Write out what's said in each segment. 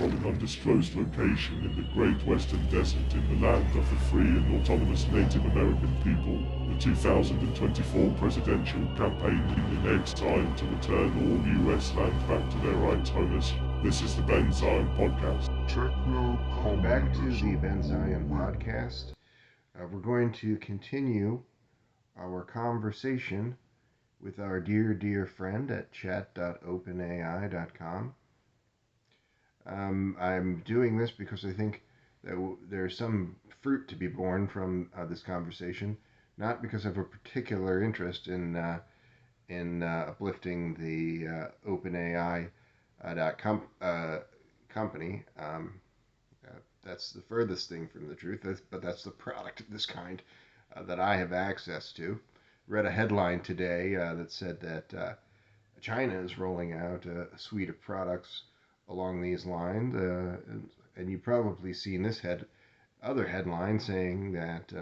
from an undisclosed location in the Great Western Desert in the land of the free and autonomous Native American people. The 2024 presidential campaign in exile to return all US land back to their rights owners. This is the BenZion podcast. Back to the BenZion podcast. We're going to continue our conversation with our dear friend at chat.openai.com. I'm doing this because I think that there's some fruit to be born from this conversation, not because I have a particular interest in uplifting the OpenAI company. That's the furthest thing from the truth, but that's the product of this kind that I have access to. Read a headline today that said that China is rolling out a suite of products along these lines, and you've probably seen this other headline saying that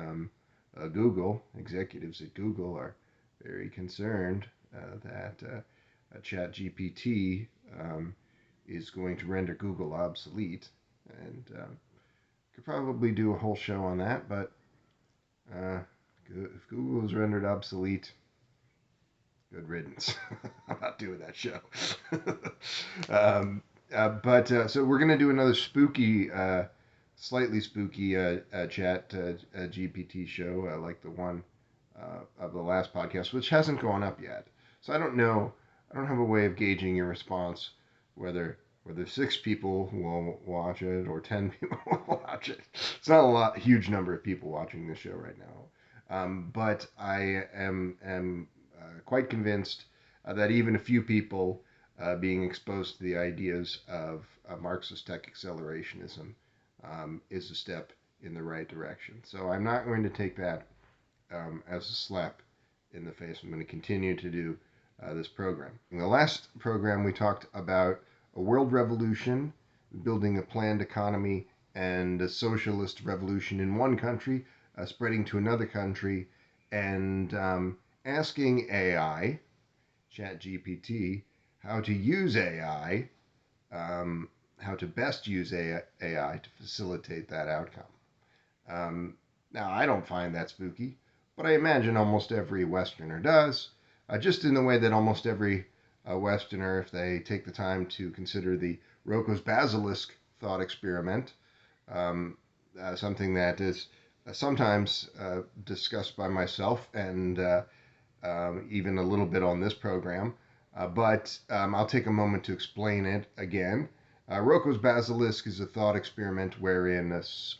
Google, executives at Google are very concerned that ChatGPT is going to render Google obsolete, and could probably do a whole show on that, but if Google is rendered obsolete, good riddance. I'm not doing that show. So we're going to do another slightly spooky chat GPT show like the one of the last podcast, which hasn't gone up yet. So I don't know. I don't have a way of gauging your response, whether 6 people will watch it or 10 people will watch it. It's not a huge number of people watching this show right now. But I am quite convinced that even a few people being exposed to the ideas of Marxist tech accelerationism is a step in the right direction. So I'm not going to take that as a slap in the face. I'm going to continue to do this program. In the last program, we talked about a world revolution, building a planned economy, and a socialist revolution in one country, spreading to another country, and asking AI, ChatGPT, how to use AI, how to best use AI to facilitate that outcome. Now, I don't find that spooky, but I imagine almost every Westerner does, just in the way that almost every Westerner, if they take the time to consider the Roko's basilisk thought experiment, something that is sometimes discussed by myself and even a little bit on this program, but I'll take a moment to explain it again. Roko's basilisk is a thought experiment wherein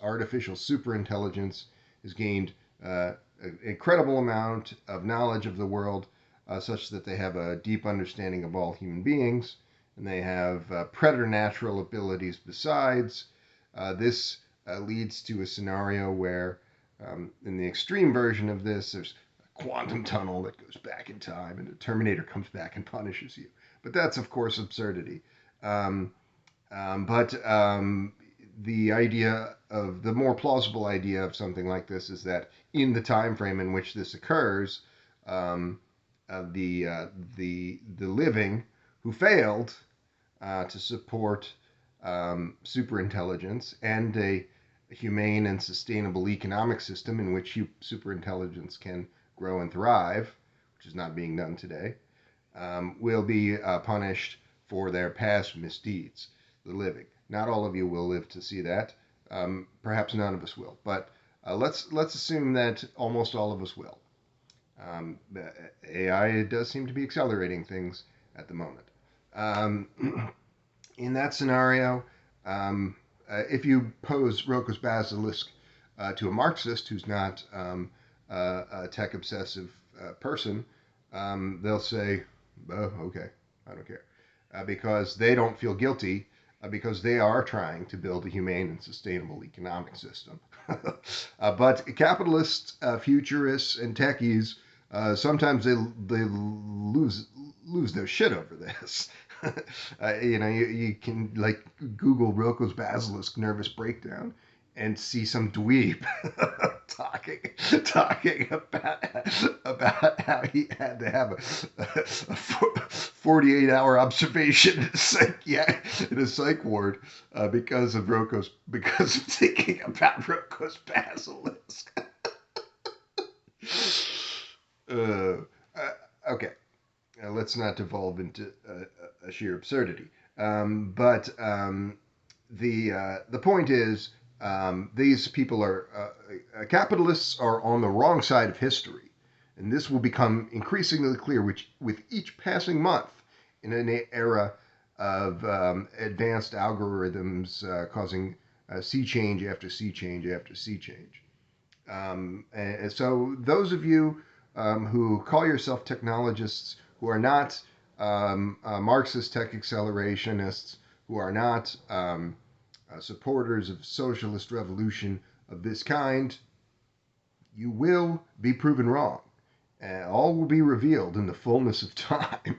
artificial superintelligence has gained an incredible amount of knowledge of the world, such that they have a deep understanding of all human beings, and they have preternatural abilities besides. This leads to a scenario where, in the extreme version of this, there's a quantum tunnel that goes back in time, and the Terminator comes back and punishes you. But that's, of course, absurdity. But the more plausible idea of something like this is that in the time frame in which this occurs, the living who failed to support superintelligence and a humane and sustainable economic system in which superintelligence can grow and thrive, which is not being done today, will be punished for their past misdeeds. The living. Not all of you will live to see that. Perhaps none of us will, but let's assume that almost all of us will. AI does seem to be accelerating things at the moment. In that scenario, if you pose Roko's basilisk to a Marxist who's not a tech-obsessive person, they'll say, oh, okay, I don't care. Because they don't feel guilty, because they are trying to build a humane and sustainable economic system. But capitalists, futurists, and techies, sometimes they lose their shit over this. You can like Google Roko's basilisk nervous breakdown, and see some dweeb talking about how he had to have a 48-hour observation in a psych ward because of thinking about Rocco's basilisk. Okay, let's not devolve into a sheer absurdity. But the point is, these people capitalists are on the wrong side of history, and this will become increasingly clear with each passing month in an era of advanced algorithms causing sea change after sea change after sea change. And so those of you who call yourself technologists, who are not Marxist tech accelerationists, who are not supporters of socialist revolution of this kind, you will be proven wrong. All will be revealed in the fullness of time.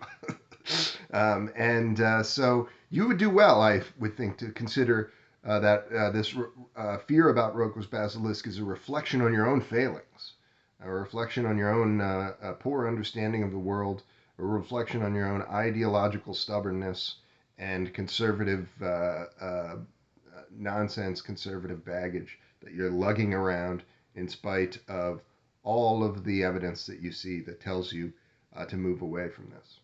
So you would do well, I would think, to consider that this fear about Rocco's basilisk is a reflection on your own failings, a reflection on your own poor understanding of the world, a reflection on your own ideological stubbornness and conservative nonsense, conservative baggage that you're lugging around in spite of all of the evidence that you see that tells you to move away from this.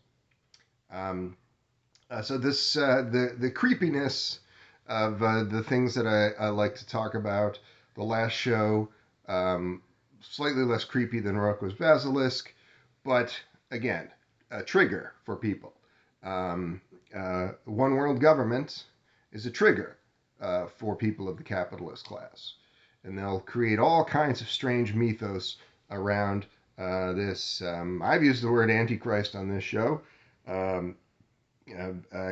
So the creepiness of the things that I like to talk about. The last show, slightly less creepy than Rocco's basilisk, but again, a trigger for people. One world government is a trigger for people of the capitalist class, and they'll create all kinds of strange mythos around this. I've used the word Antichrist on this show. I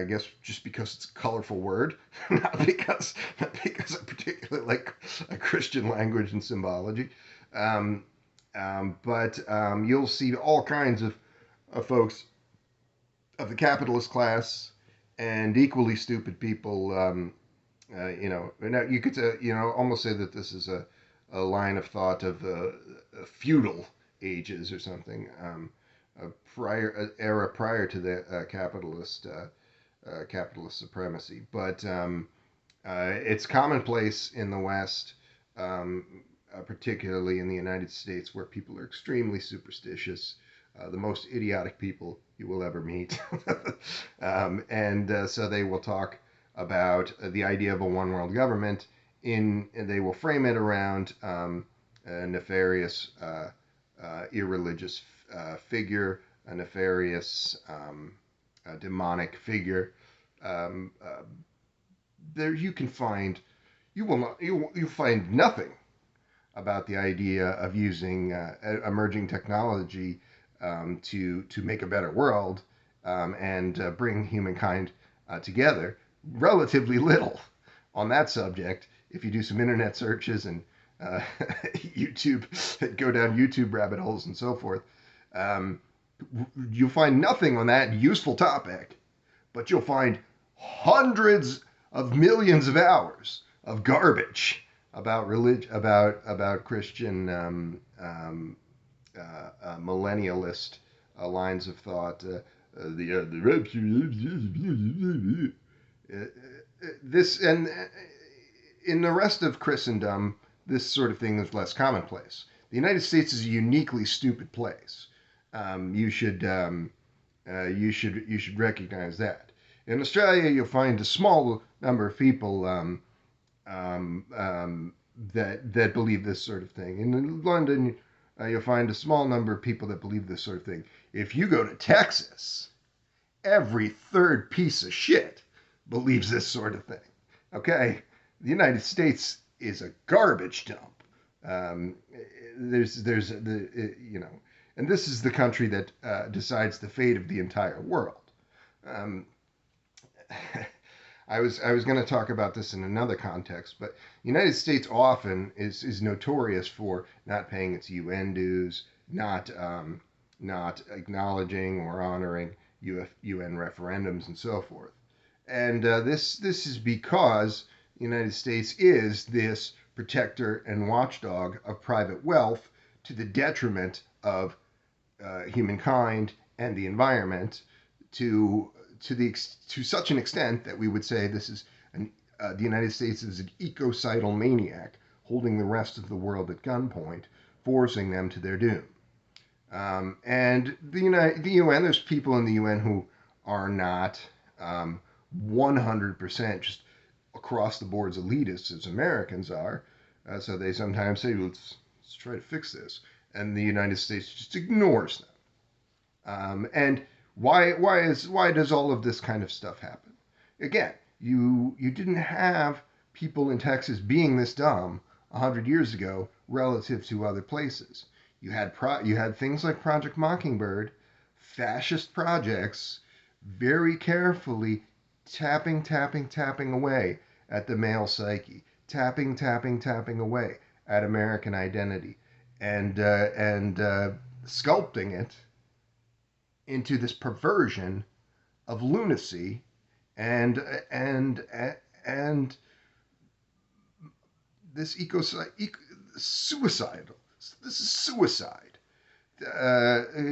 guess just because it's a colorful word, not because I particularly like Christian language and symbology. But you'll see all kinds of folks of the capitalist class and equally stupid people. You could almost say that this is a line of thought of feudal ages or something. Era prior to the capitalist supremacy, but it's commonplace in the West, particularly in the United States, where people are extremely superstitious, the most idiotic people you will ever meet, so they will talk about the idea of a one world government. And they will frame it around a nefarious, irreligious figure, a nefarious, demonic figure. There you find nothing about the idea of using emerging technology to make a better world and bring humankind together. Relatively little on that subject. If you do some internet searches and YouTube, go down YouTube rabbit holes and so forth, you'll find nothing on that useful topic, but you'll find hundreds of millions of hours of garbage about religion, about Christian millennialist lines of thought. The rapture. This and in the rest of Christendom, this sort of thing is less commonplace. The United States is a uniquely stupid place. You should recognize that. In Australia, you'll find a small number of people that believe this sort of thing. In London, you'll find a small number of people that believe this sort of thing. If you go to Texas, every third piece of shit believes this sort of thing. Okay, the United States is a garbage dump. And this is the country that decides the fate of the entire world. I was going to talk about this in another context, but the United States often is notorious for not paying its UN dues, not acknowledging or honoring UN referendums and so forth. And this is because the United States is this protector and watchdog of private wealth to the detriment of humankind and the environment to such an extent that we would say this is the United States is an ecocidal maniac holding the rest of the world at gunpoint, forcing them to their doom. And the UN, there's people in the UN who are not 100% just across the boards elitists as Americans are. So they sometimes say, let's try to fix this. And the United States just ignores them. And why does all of this kind of stuff happen? Again, you didn't have people in Texas being this dumb 100 years ago relative to other places. You had things like Project Mockingbird, fascist projects, very carefully tapping away at the male psyche, tapping away at American identity, and sculpting it into this perversion of lunacy and this suicidal. This is suicide.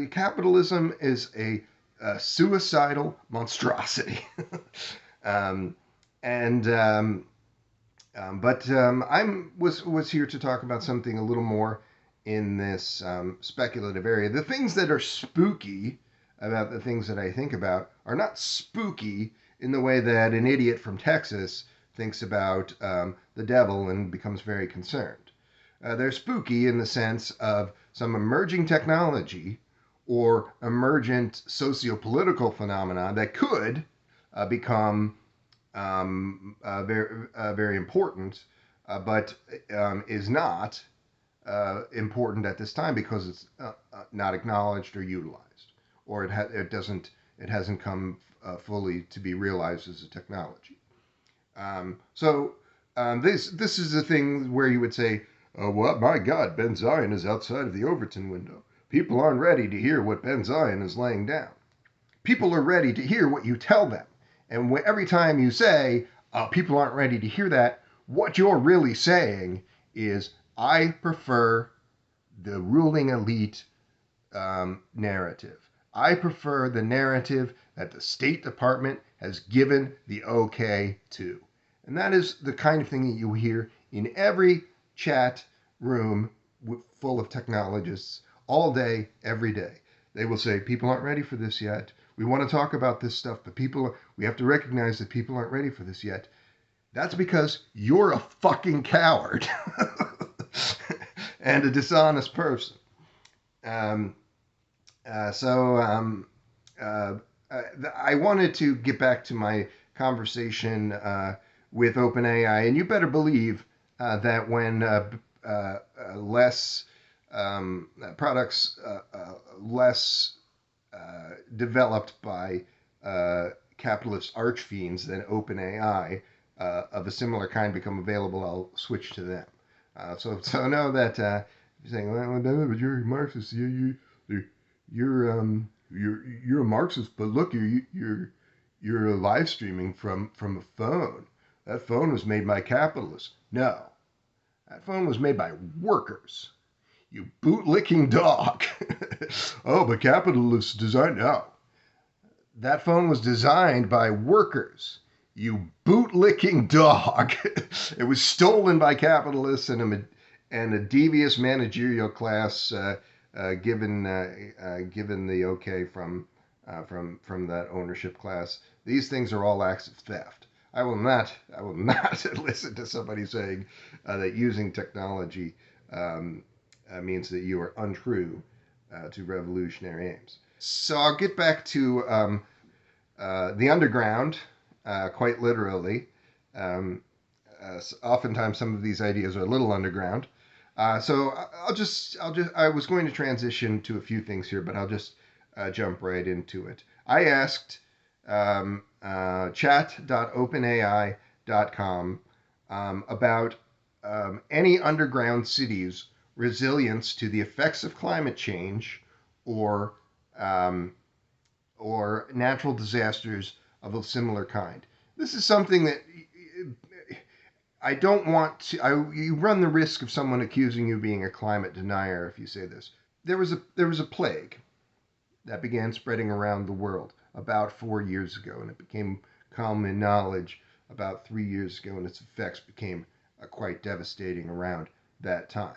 Capitalism is a suicidal monstrosity. I was here to talk about something a little more in this speculative area. The things that are spooky about the things that I think about are not spooky in the way that an idiot from Texas thinks about the devil and becomes very concerned. They're spooky in the sense of some emerging technology or emergent socio-political phenomena that could become very important, but is not important at this time because it's not acknowledged or utilized, or it hasn't come fully to be realized as a technology. This is a thing where you would say, oh, well, my God, BenZion is outside of the Overton window. People aren't ready to hear what BenZion is laying down. People are ready to hear what you tell them. And every time you say, people aren't ready to hear that, what you're really saying is, I prefer the ruling elite narrative. I prefer the narrative that the State Department has given the okay to. And that is the kind of thing that you hear in every chat room full of technologists all day, every day. They will say, people aren't ready for this yet. We want to talk about this stuff, but we have to recognize that people aren't ready for this yet. That's because you're a fucking coward and a dishonest person. I wanted to get back to my conversation with OpenAI, and you better believe that when less products less developed by capitalist archfiends than OpenAI of a similar kind become available, I'll switch to them. So know that you're saying, well, but you're a Marxist. You're a Marxist, but look, you're live streaming from a phone. That phone was made by capitalists. No, that phone was made by workers. You bootlicking dog. Oh, but capitalists designed. No, that phone was designed by workers. You bootlicking dog. It was stolen by capitalists and a devious managerial class given the okay from that ownership class. These things are all acts of theft. I will not listen to somebody saying that using technology means that you are untrue to revolutionary aims. So I'll get back to the underground, quite literally. Oftentimes some of these ideas are a little underground. So I was going to transition to a few things here, but I'll just jump right into it. I asked chat.openai.com about any underground cities' resilience to the effects of climate change or natural disasters of a similar kind. This is something that I don't want to. You run the risk of someone accusing you of being a climate denier if you say this. There was a plague that began spreading around the world about 4 years ago, and it became common knowledge about 3 years ago, and its effects became quite devastating around that time.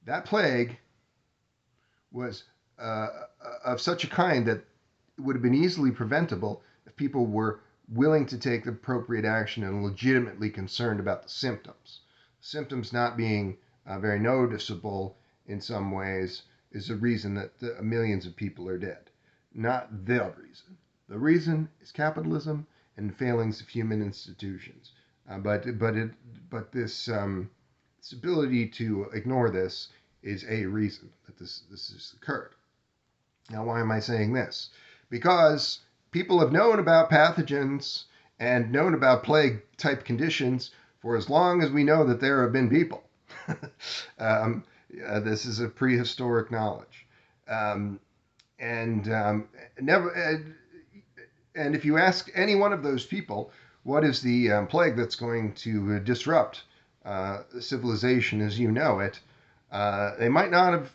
That plague was of such a kind that it would have been easily preventable if people were willing to take the appropriate action and legitimately concerned about the symptoms. Symptoms not being very noticeable in some ways is the reason that millions of people are dead. Not the reason. The reason is capitalism and failings of human institutions. But this ability to ignore this is a reason that this has occurred. Now, why am I saying this? Because people have known about pathogens and known about plague-type conditions for as long as we know that there have been people. This is a prehistoric knowledge, never. And if you ask any one of those people, what is the plague that's going to disrupt civilization as you know it, they might not have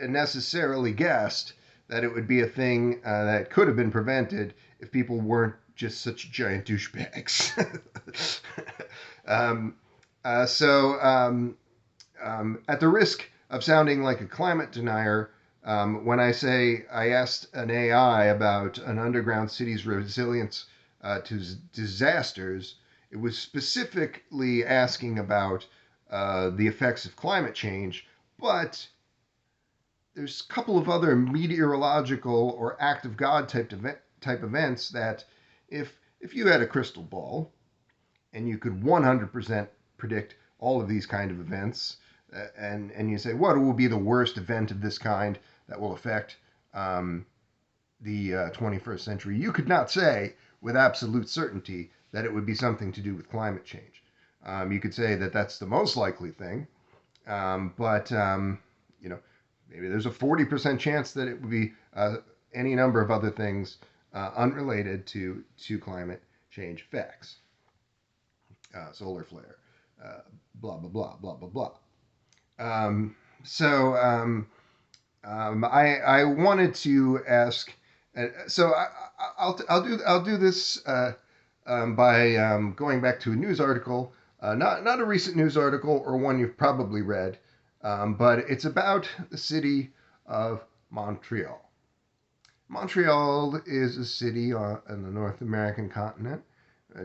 necessarily guessed that it would be a thing that could have been prevented if people weren't just such giant douchebags. At the risk of sounding like a climate denier, when I say I asked an AI about an underground city's resilience to disasters, it was specifically asking about the effects of climate change, but there's a couple of other meteorological or act of God type events that if you had a crystal ball and you could 100% predict all of these kind of events, and you say, what will be the worst event of this kind that will affect the 21st century? You could not say with absolute certainty that it would be something to do with climate change. You could say that that's the most likely thing, but maybe there's a 40% chance that it would be any number of other things unrelated to climate change effects. Solar flare, blah, blah, blah, blah, blah, blah. I wanted to ask, I'll do this by going back to a news article, not a recent news article or one you've probably read, but it's about the city of Montreal. Montreal is a city on the North American continent,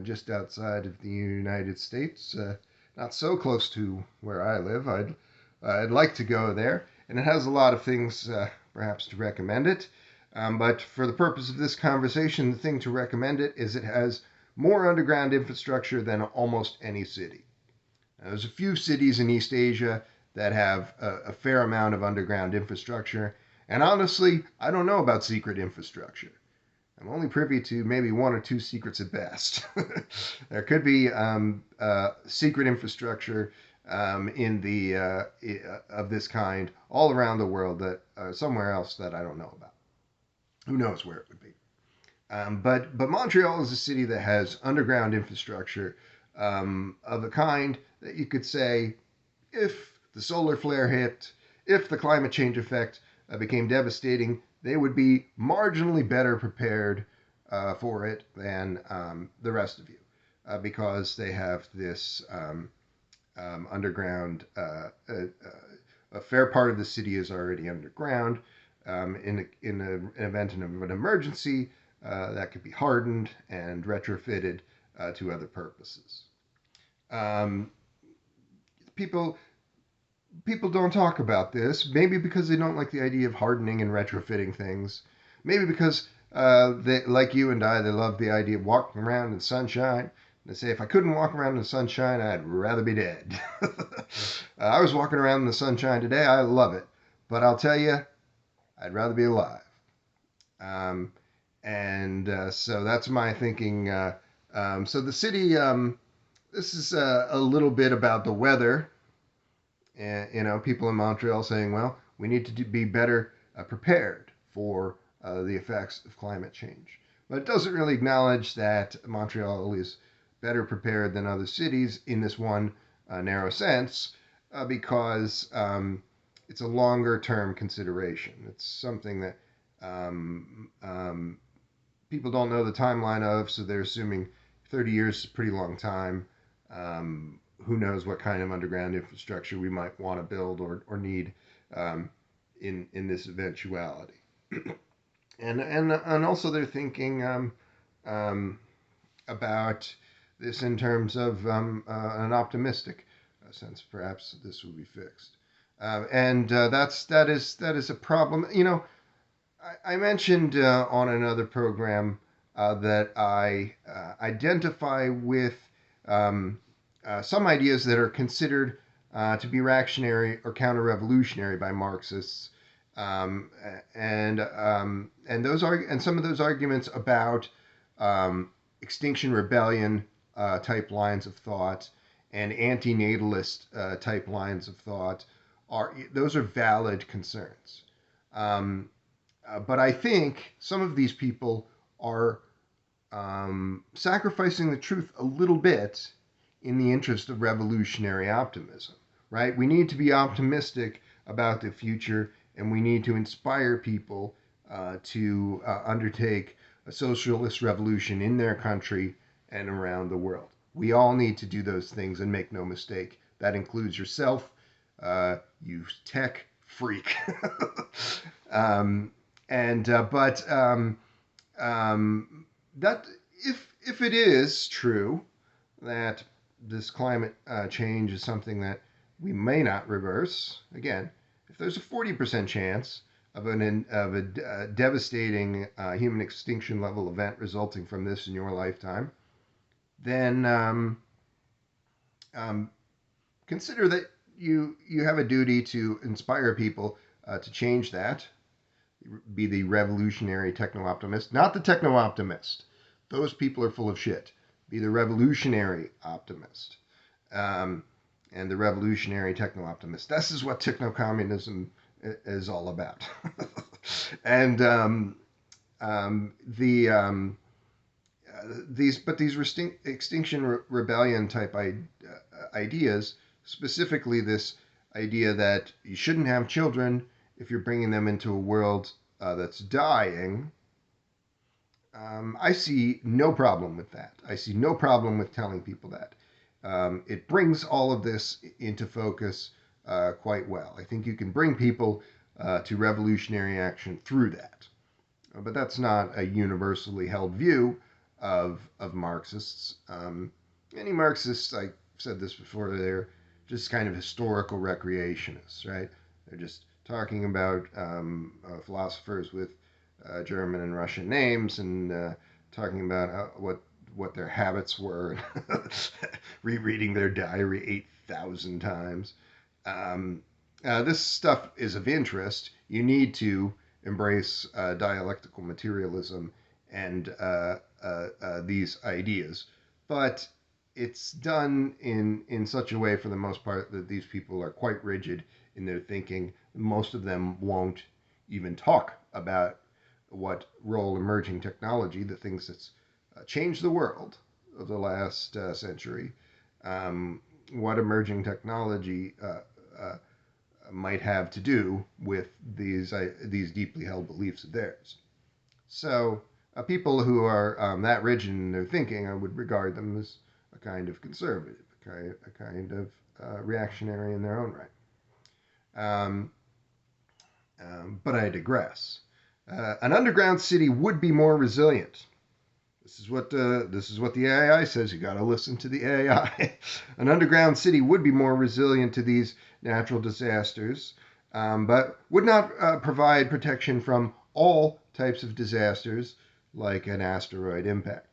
just outside of the United States, not so close to where I live. I'd like to go there, and it has a lot of things perhaps to recommend it. But for the purpose of this conversation, the thing to recommend it is it has more underground infrastructure than almost any city. Now, there's a few cities in East Asia that have a fair amount of underground infrastructure, and honestly, I don't know about secret infrastructure. I'm only privy to maybe one or two secrets at best. There could be secret infrastructure in the of this kind all around the world that somewhere else that I don't know about. Who knows where it would be? But Montreal is a city that has underground infrastructure of a kind that you could say, if the solar flare hit, if the climate change effect became devastating, they would be marginally better prepared for it than the rest of you, because they have this underground. A fair part of the city is already underground. In an event of an emergency, that could be hardened and retrofitted to other purposes. People don't talk about this, maybe because they don't like the idea of hardening and retrofitting things. Maybe because they, like you and I, they love the idea of walking around in the sunshine. They say, if I couldn't walk around in the sunshine, I'd rather be dead. I was walking around in the sunshine today. I love it. But I'll tell you, I'd rather be alive. So that's my thinking. So the city, this is a little bit about the weather. And, people in Montreal saying, well, we need to be better prepared for the effects of climate change. But it doesn't really acknowledge that Montreal is better prepared than other cities in this one narrow sense because it's a longer term consideration. It's something that people don't know the timeline of, so they're assuming 30 years is a pretty long time. Who knows what kind of underground infrastructure we might want to build or need in this eventuality. and also they're thinking about this in terms of an optimistic sense. Perhaps this will be fixed, and that is a problem. I mentioned on another program that I identify with some ideas that are considered to be reactionary or counter-revolutionary by Marxists, and some of those arguments about Extinction Rebellion type lines of thought and anti-natalist type lines of thought those are valid concerns. But I think some of these people are sacrificing the truth a little bit in the interest of revolutionary optimism, right? We need to be optimistic about the future, and we need to inspire people to undertake a socialist revolution in their country and around the world. We all need to do those things, and make no mistake, that includes yourself, you tech freak. That if it is true that this climate change is something that we may not reverse, again, if there's a 40% chance of a devastating human extinction level event resulting from this in your lifetime, then consider that you have a duty to inspire people to change that. Be the revolutionary techno-optimist, not the techno-optimist. Those people are full of shit. Be the revolutionary optimist, and the revolutionary techno-optimist. This is what techno-communism is all about. And these Extinction Rebellion type ideas, specifically this idea that you shouldn't have children if you're bringing them into a world that's dying, I see no problem with that. I see no problem with telling people that. It brings all of this into focus quite well. I think you can bring people to revolutionary action through that. But that's not a universally held view of Marxists. Many Marxists, I said this before, they're just kind of historical recreationists, right? They're just talking about philosophers with German and Russian names, and talking about what their habits were, rereading their diary 8,000 times. This stuff is of interest. You need to embrace dialectical materialism and these ideas, but it's done in such a way, for the most part, that these people are quite rigid in their thinking. Most of them won't even talk about what role emerging technology, the things that's changed the world of the last century, what emerging technology might have to do with these deeply held beliefs of theirs. So people who are that rigid in their thinking, I would regard them as a kind of conservative, a kind of reactionary in their own right. But I digress. An underground city would be more resilient. This is what the AI says. You got to listen to the AI. An underground city would be more resilient to these natural disasters, but would not provide protection from all types of disasters like an asteroid impact.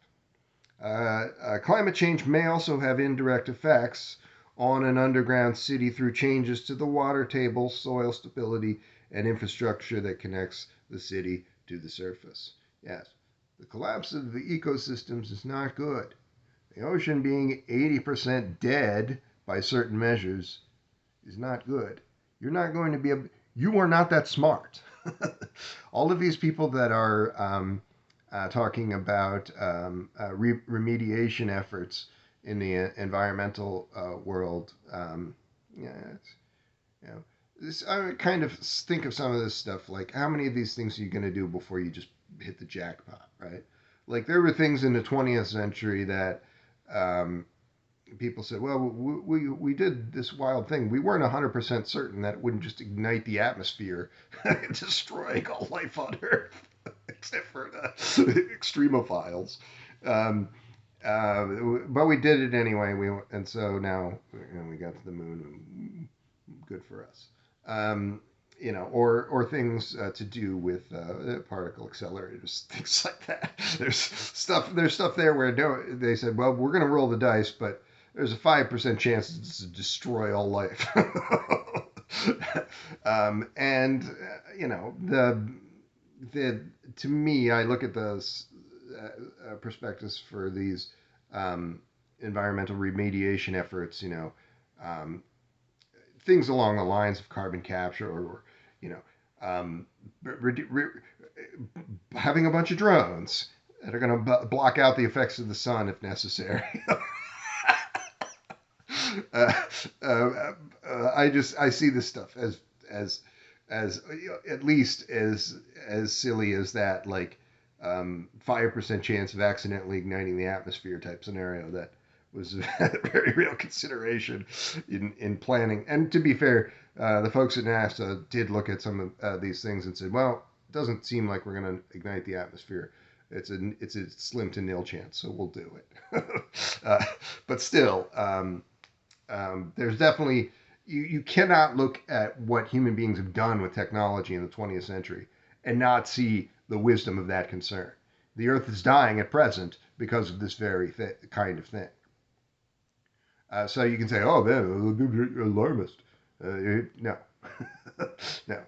Climate change may also have indirect effects on an underground city through changes to the water table, soil stability, and infrastructure that connects the city to the surface. Yes, the collapse of the ecosystems is not good. The ocean being 80% dead by certain measures is not good. You're not going to be you are not that smart. All of these people that are talking about remediation efforts in the environmental world. Yeah, it's, you know, this, I kind of think of some of this stuff like how many of these things are you going to do before you just hit the jackpot, right? Like there were things in the 20th century that um, people said, well, we did this wild thing. We weren't 100% certain that it wouldn't just ignite the atmosphere, destroying all life on Earth, except for the extremophiles. Um, but we did it anyway. And so now we got to the moon. Good for us. Um, or things to do with particle accelerators, things like that. There's stuff there where they said, well, we're going to roll the dice, but there's a 5% chance to destroy all life. And the to me, I look at the perspectives for these environmental remediation efforts. Um, Things along the lines of carbon capture, or you know, um, re- re- having a bunch of drones that are going to block out the effects of the sun if necessary. uh, I see this stuff as at least as silly as that, like 5% chance of accidentally igniting the atmosphere type scenario that was a very real consideration in planning. And to be fair, the folks at NASA did look at some of these things and said, well, it doesn't seem like we're going to ignite the atmosphere. It's a slim to nil chance, so we'll do it. But still, there's definitely you cannot look at what human beings have done with technology in the 20th century and not see the wisdom of that concern. The Earth is dying at present because of this very kind of thing. So you can say, "Oh, man, alarmist." No, no.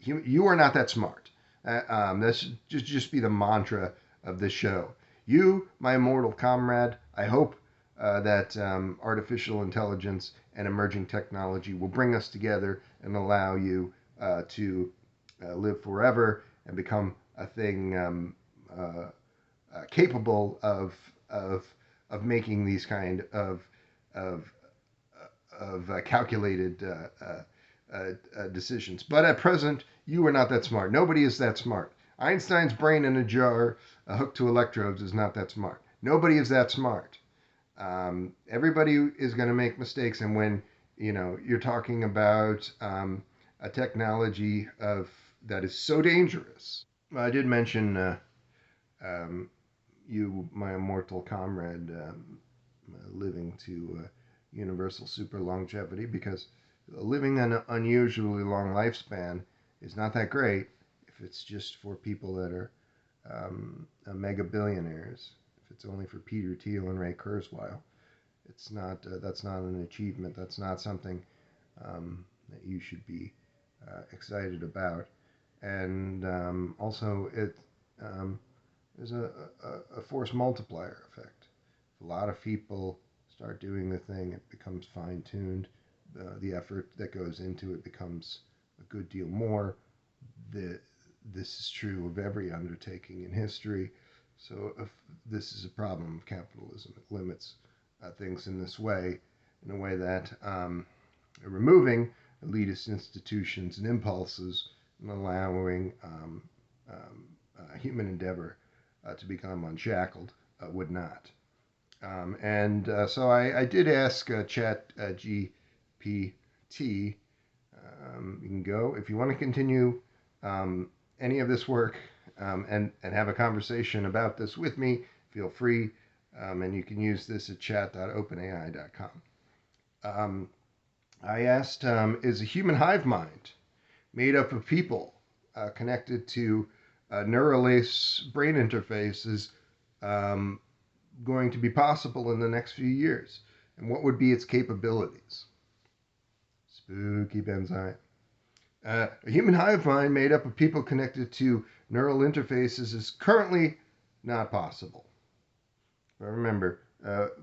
You are not that smart. That should just be the mantra of this show. You, my immortal comrade, I hope that artificial intelligence and emerging technology will bring us together and allow you to live forever and become a thing capable of making these kind of calculated decisions. But at present, you are not that smart. Nobody is that smart. Einstein's brain in a jar hooked to electrodes is not that smart. Nobody is that smart. Everybody is going to make mistakes, and when you're talking about a technology that is so dangerous. I did mention you, my immortal comrade, living to universal super longevity, because living an unusually long lifespan is not that great if it's just for people that are mega billionaires. If it's only for Peter Thiel and Ray Kurzweil, it's not. That's not an achievement. That's not something that you should be excited about. And also, it there's a force multiplier effect. If a lot of people start doing the thing, it becomes fine-tuned. The effort that goes into it becomes a good deal more. This is true of every undertaking in history. So if this is a problem of capitalism. It limits things in this way, in a way that removing elitist institutions and impulses and allowing human endeavor to become unshackled would not. So I did ask ChatGPT. You can go if you want to continue any of this work and have a conversation about this with me. Feel free, and you can use this at chat.openai.com. I asked, is a human hive mind made up of people connected to neural-lace brain interfaces going to be possible in the next few years? And what would be its capabilities? Spooky BenZion. A human hive mind made up of people connected to neural interfaces is currently not possible. But remember,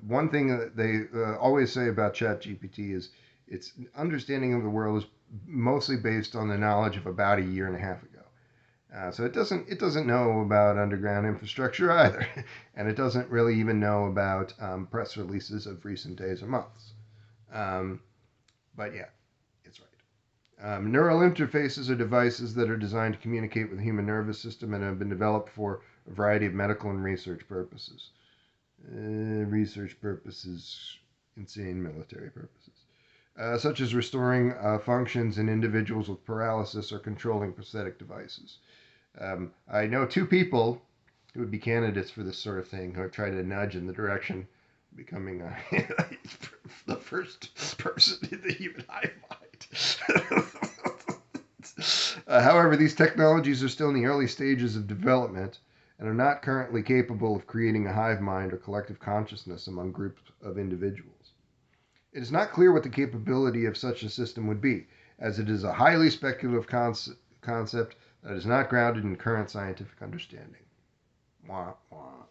one thing that they always say about ChatGPT is its understanding of the world is mostly based on the knowledge of about a year and a half ago. So it doesn't know about underground infrastructure either, and it doesn't really even know about press releases of recent days or months. But yeah, it's right. Neural interfaces are devices that are designed to communicate with the human nervous system and have been developed for a variety of medical and research purposes. Research purposes, insane military purposes. Such as restoring functions in individuals with paralysis or controlling prosthetic devices. I know two people who would be candidates for this sort of thing who have tried to nudge in the direction of becoming the first person in the human hive mind. However, these technologies are still in the early stages of development and are not currently capable of creating a hive mind or collective consciousness among groups of individuals. It is not clear what the capability of such a system would be, as it is a highly speculative concept that is not grounded in current scientific understanding. Wah, wah.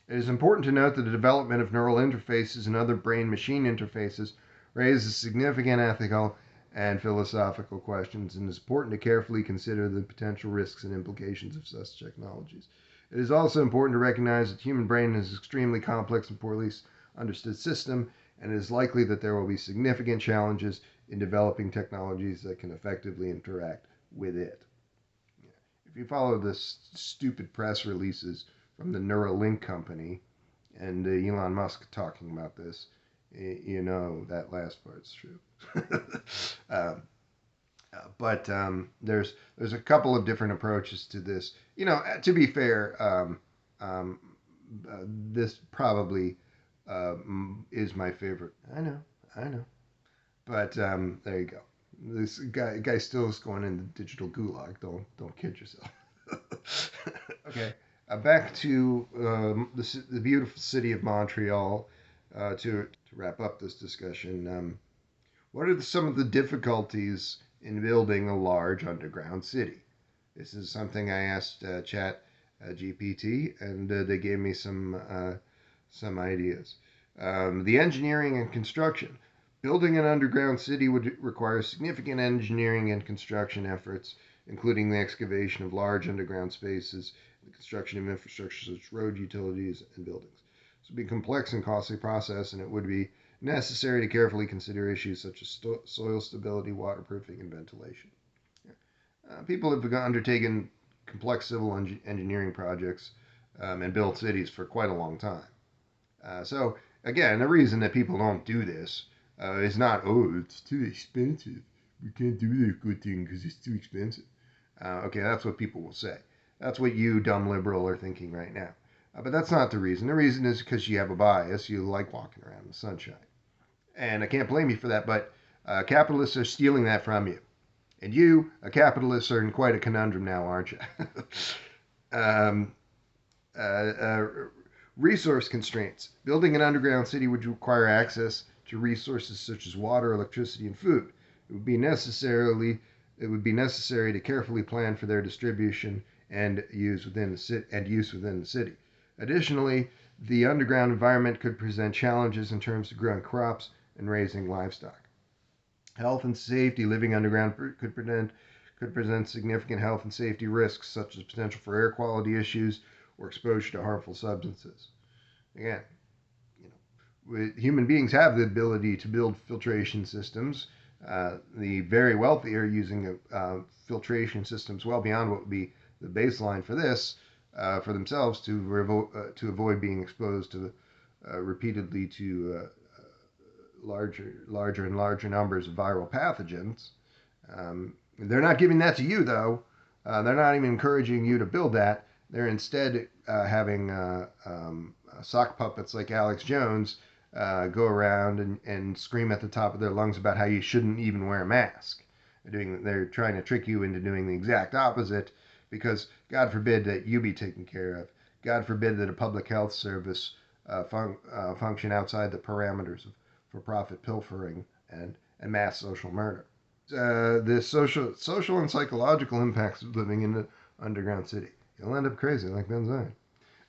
It is important to note that the development of neural interfaces and other brain-machine interfaces raises significant ethical and philosophical questions, and it is important to carefully consider the potential risks and implications of such technologies. It is also important to recognize that the human brain is an extremely complex and poorly understood system, and it is likely that there will be significant challenges in developing technologies that can effectively interact with it. If you follow the stupid press releases from the Neuralink company and Elon Musk talking about this, you know that last part's true. But there's a couple of different approaches to this. You know, to be fair, this probably is my favorite. I know. But there you go. This guy still is going in the digital gulag. Don't kid yourself. Okay, back to the beautiful city of Montreal. To wrap up this discussion, what are some of the difficulties in building a large underground city? This is something I asked ChatGPT, and they gave me some ideas. The engineering and construction. Building an underground city would require significant engineering and construction efforts, including the excavation of large underground spaces, the construction of infrastructure such as road, utilities, and buildings. This would be a complex and costly process, and it would be necessary to carefully consider issues such as soil stability, waterproofing, and ventilation. People have undertaken complex civil engineering projects and built cities for quite a long time. So, again, the reason that people don't do this is not, oh, it's too expensive. We can't do this good thing because it's too expensive. Okay, that's what people will say. That's what you, dumb liberal, are thinking right now. But that's not the reason. The reason is because you have a bias. You like walking around in the sunshine. And I can't blame you for that, but capitalists are stealing that from you. And you, a capitalist, are in quite a conundrum now, aren't you? Resource constraints. Building an underground city would require access to resources such as water, electricity, and food. It would be necessary to carefully plan for their distribution and use within the city. Additionally, the underground environment could present challenges in terms of growing crops and raising livestock. Health and safety. Living underground could present significant health and safety risks, such as potential for air quality issues or exposure to harmful substances. Again, human beings have the ability to build filtration systems. The very wealthy are using filtration systems well beyond what would be the baseline for this, for themselves to avoid being exposed to repeatedly to larger and larger numbers of viral pathogens. They're not giving that to you, though. They're not even encouraging you to build that. They're instead having sock puppets like Alex Jones go around and scream at the top of their lungs about how you shouldn't even wear a mask. They're trying to trick you into doing the exact opposite, because God forbid that you be taken care of. God forbid that a public health service function outside the parameters of for-profit pilfering and mass social murder. The social and psychological impacts of living in an underground city. You'll end up crazy like BenZion.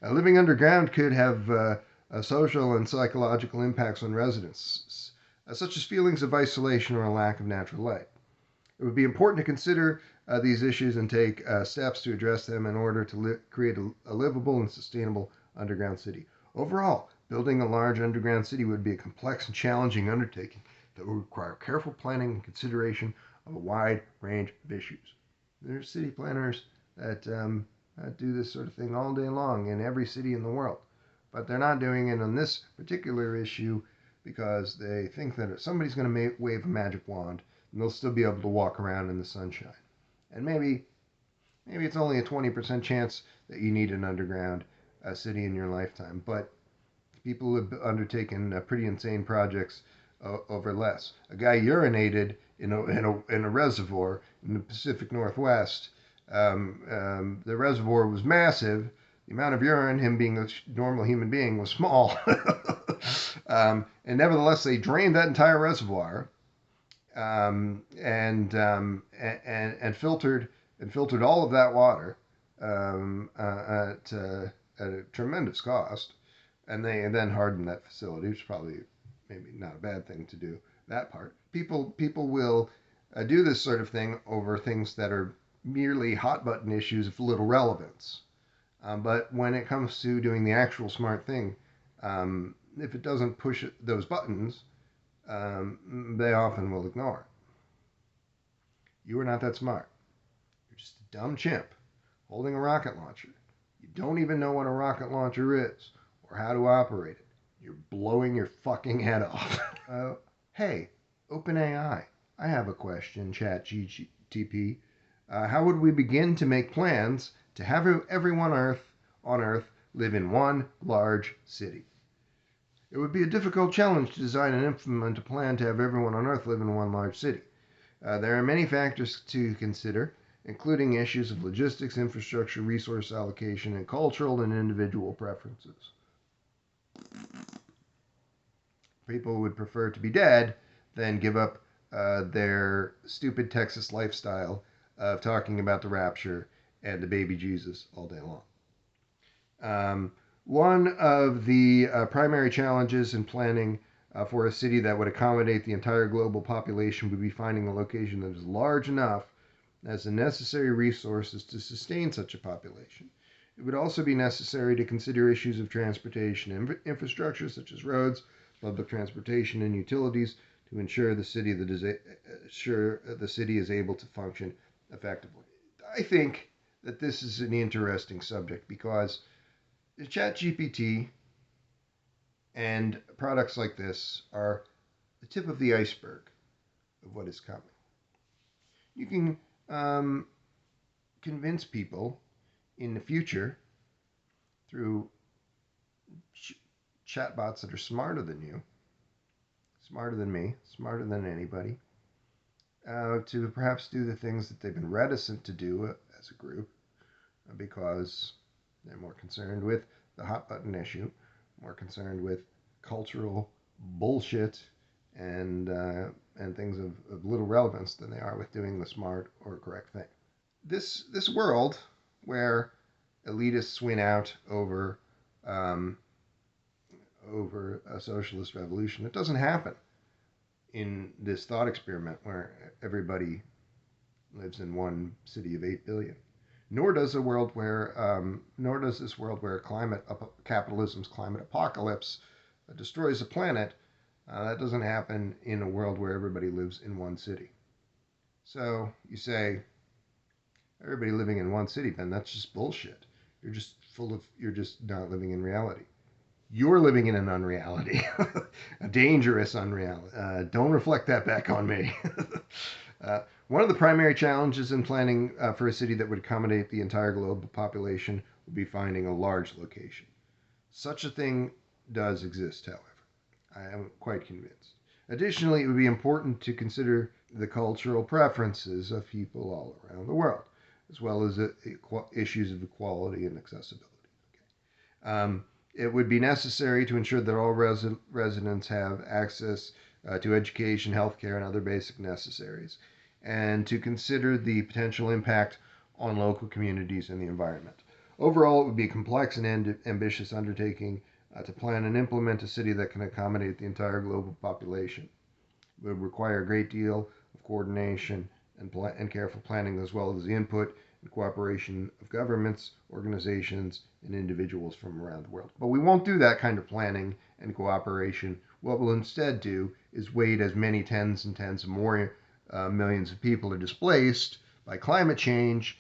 Living underground could have social and psychological impacts on residents, such as feelings of isolation or a lack of natural light. It would be important to consider these issues and take steps to address them in order to create a livable and sustainable underground city. Overall, building a large underground city would be a complex and challenging undertaking that would require careful planning and consideration of a wide range of issues. There are city planners that do this sort of thing all day long in every city in the world, but they're not doing it on this particular issue because they think that if somebody's going to wave a magic wand, and they'll still be able to walk around in the sunshine. And maybe it's only a 20% chance that you need an underground city in your lifetime, but people have undertaken pretty insane projects over less. A guy urinated in a reservoir in the Pacific Northwest. The reservoir was massive. The amount of urine, him being a normal human being, was small. And nevertheless, they drained that entire reservoir and filtered all of that water at a tremendous cost, and they then hardened that facility, which is probably maybe not a bad thing to do. That part, people will do this sort of thing over things that are merely hot button issues of little relevance. But when it comes to doing the actual smart thing, if it doesn't push those buttons, they often will ignore it. You are not that smart. You're just a dumb chimp holding a rocket launcher. You don't even know what a rocket launcher is or how to operate it. You're blowing your fucking head off. Hey, OpenAI, I have a question, ChatGPT. How would we begin to make plans to have everyone on Earth live in one large city? It would be a difficult challenge to design and implement a plan to have everyone on Earth live in one large city. There are many factors to consider, including issues of logistics, infrastructure, resource allocation, and cultural and individual preferences. People would prefer to be dead than give up their stupid Texas lifestyle of talking about the rapture and the baby Jesus all day long. One of the primary challenges in planning for a city that would accommodate the entire global population would be finding a location that is large enough as the necessary resources to sustain such a population. It would also be necessary to consider issues of transportation infrastructure, such as roads, public transportation, and utilities, to ensure the city is able to function effectively. I think that this is an interesting subject because the ChatGPT and products like this are the tip of the iceberg of what is coming. You can convince people in the future through chatbots that are smarter than you, smarter than me, smarter than anybody, to perhaps do the things that they've been reticent to do as a group because they're more concerned with the hot button issue, more concerned with cultural bullshit and things of little relevance than they are with doing the smart or correct thing. This world where elitists win out over a socialist revolution, it doesn't happen in this thought experiment where everybody lives in one city of 8 billion. Nor does this world where capitalism's climate apocalypse destroys the planet. That doesn't happen in a world where everybody lives in one city. So you say, everybody living in one city, Ben, that's just bullshit. You're just not living in reality. You're living in an unreality, a dangerous unreality. Don't reflect that back on me. One of the primary challenges in planning for a city that would accommodate the entire global population would be finding a large location. Such a thing does exist, however. I am quite convinced. Additionally, it would be important to consider the cultural preferences of people all around the world, as well as issues of equality and accessibility. Okay. It would be necessary to ensure that all residents have access to education, healthcare, and other basic necessaries, and to consider the potential impact on local communities and the environment. Overall, it would be a complex and ambitious undertaking to plan and implement a city that can accommodate the entire global population. It would require a great deal of coordination and careful planning, as well as the input and cooperation of governments, organizations, and individuals from around the world. But we won't do that kind of planning and cooperation. What we'll instead do is wait as many tens and tens of more millions of people are displaced by climate change,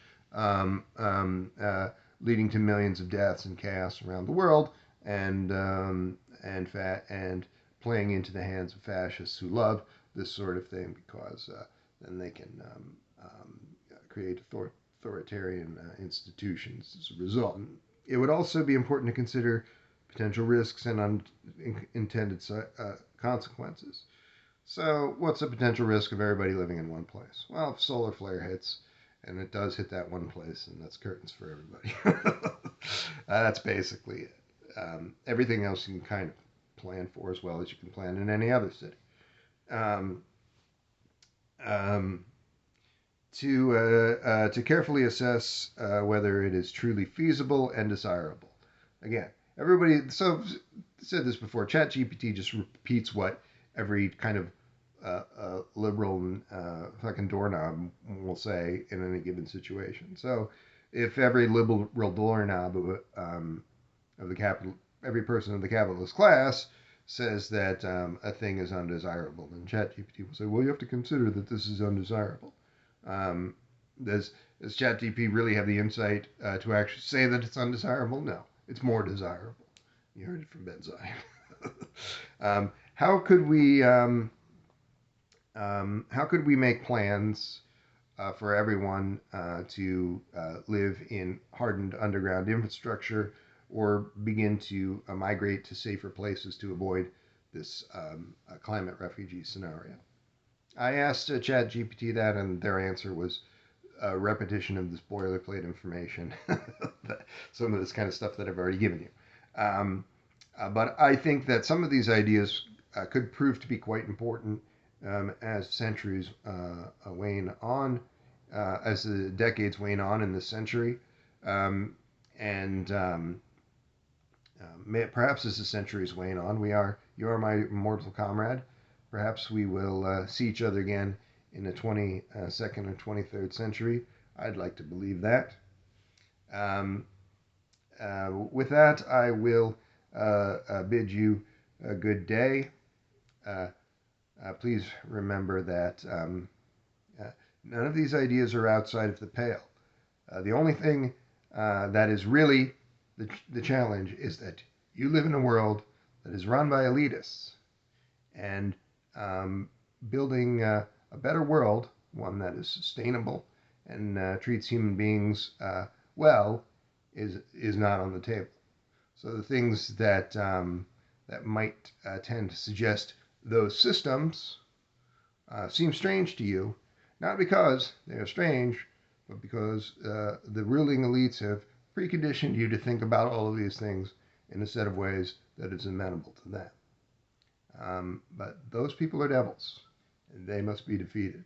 leading to millions of deaths and chaos around the world, and playing into the hands of fascists who love this sort of thing, because then they can create authoritarian institutions as a result. It would also be important to consider potential risks and unintended consequences. So, what's the potential risk of everybody living in one place? Well, if solar flare hits, and it does hit that one place, and that's curtains for everybody. That's basically it. Everything else you can kind of plan for as well as you can plan in any other city. To carefully assess whether it is truly feasible and desirable. Again, everybody, so said this before, ChatGPT just repeats what every kind of liberal fucking doorknob will say in any given situation. So if every liberal doorknob of the every person of the capitalist class says that a thing is undesirable, then ChatGPT will say, well, you have to consider that this is undesirable. Does ChatGPT really have the insight to actually say that it's undesirable? No, it's more desirable. You heard it from BenZion. How could we make plans for everyone to live in hardened underground infrastructure, or begin to migrate to safer places to avoid this climate refugee scenario? I asked ChatGPT that, and their answer was a repetition of this boilerplate information, some of this kind of stuff that I've already given you. But I think that some of these ideas could prove to be quite important as centuries wane on, as the decades wane on in this century, perhaps as the centuries wane on, you are my immortal comrade. Perhaps we will see each other again in the 22nd or 23rd century. I'd like to believe that. With that, I will bid you a good day. Please remember that none of these ideas are outside of the pale. The only thing that is really the challenge is that you live in a world that is run by elitists, and building a better world, one that is sustainable and treats human beings well, is not on the table. So the things that might tend to suggest those systems seem strange to you, not because they are strange, but because the ruling elites have preconditioned you to think about all of these things in a set of ways that is amenable to them. But those people are devils, and they must be defeated.